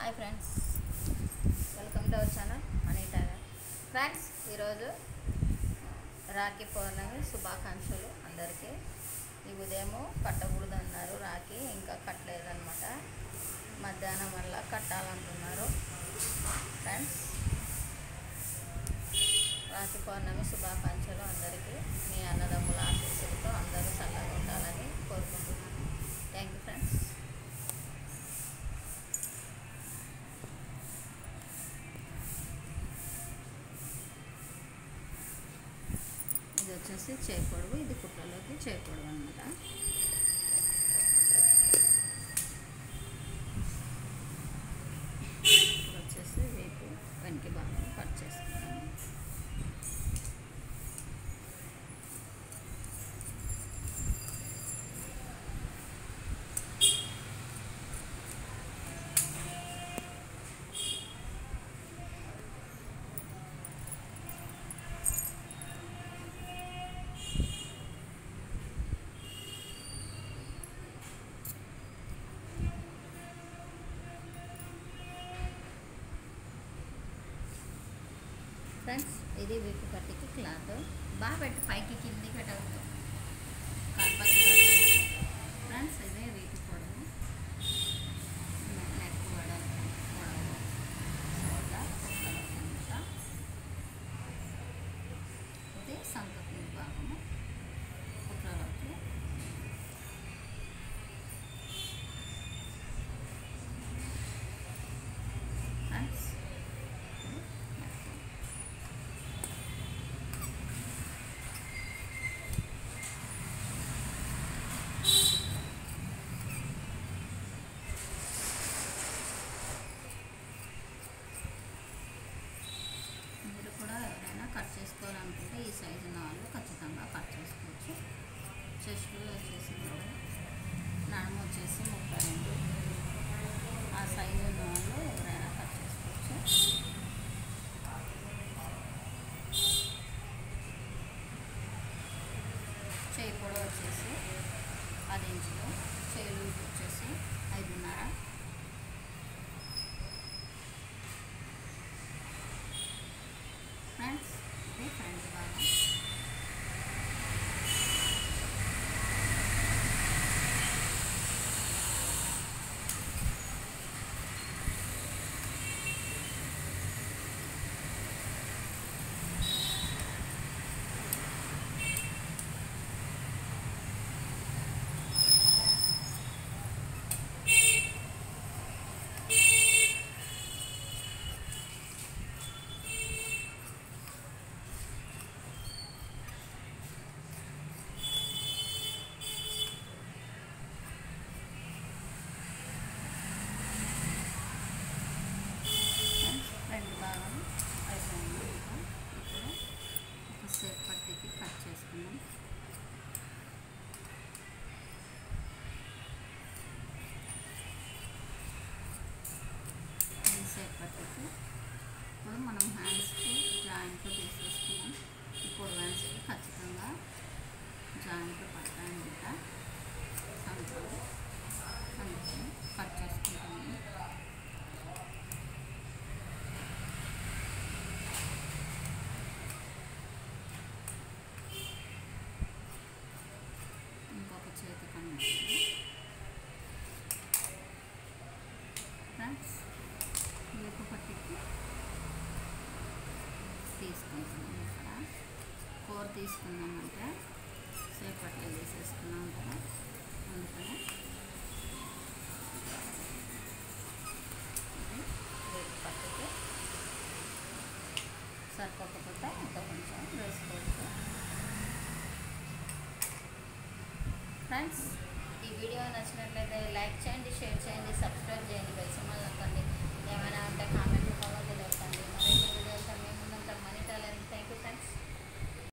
Hi friends, welcome to our channel money tailor. Friends, ఈరోజు రాఖీ పౌర్ణమి శుభాకాంక్షలు అందరికీ. ఈ ఉదయం కట్టకూడదన్నారు రాఖీ, ఇంకా కట్టలేదన్నమాట. మధ్యాహ్నం వల్ల కట్టాలంటున్నారు. ఫ్రెండ్స్, రాఖీ పౌర్ణమి శుభాకాంక్షలు అందరికీ. మీ అన్నదమ్ముల ఆశీస్సులతో అందరూ చల్లగా ఉండాలని కోరుకుంటున్నాను. Thank you friends. ఇది వచ్చేసి చేపొడుగు, ఇది కుట్రలోకి చేపొడుగు అనమాట. ఇప్పుడు వచ్చేసి రేపు వెనక భాగం కట్ చేసుకుంటాము. ఫ్రెండ్స్, ఇది వీపు కట్టికి క్లాత్ బాగా పెట్టి పైకి కింది పెట్టవచ్చు. ఫ్రెండ్స్, ఇదే వీపు పొడవు, నెక్ పొడవు అనమాట. ఇది సంకటి భాగము కుట్రలోకి. ఫ్రెండ్స్, కట్ చేసుకోవాలనుకుంటే ఈ సైజు ఉన్న వాళ్ళు ఖచ్చితంగా కట్ చేసుకోవచ్చు. చెస్ట్ వచ్చేసి నడుము వచ్చేసి 32, ఆ సైజు ఉన్న వాళ్ళు ఎవరైనా కట్ చేసుకోవచ్చు. చేయి పొడవు వచ్చేసి 10 ఇంచులు, చేయి వచ్చేసి 5.5. ఫ్రెండ్స్, ఇది ఫ్రంట్ భాగం. సేప్ పట్టీకి కట్ చేసుకున్నాం. ఈ సేప్ పట్టీకి ఇప్పుడు మనం హ్యాండ్స్కి జాయింట్లు తీసేసుకున్నాం. ఇప్పుడు హ్యాండ్స్కి ఖచ్చితంగా జాయింట్లు పట్టాలన్నమాట. సంకలు అందుకని కట్ చేసుకుంటాము. చేతి కనిపిస్తుంది. ఫ్రెండ్స్, వీపు పట్టికి తీసుకుంటున్నాం. ఇక్కడ కూర తీసుకున్నామంటే సేపట్లో వేసేసుకున్నాం కదా, అందుకని ఇది వీపు పట్టికి సరిపోకపోతే ఇంకా కొంచెం వేసుకోవచ్చు. ఫ్రెండ్స్, ఈ వీడియో నచ్చినట్లయితే లైక్ చేయండి, షేర్ చేయండి, సబ్స్క్రైబ్ చేయండి, బెల్ సింబల్ నొక్కండి. ఏమైనా ఉంటే కామెంట్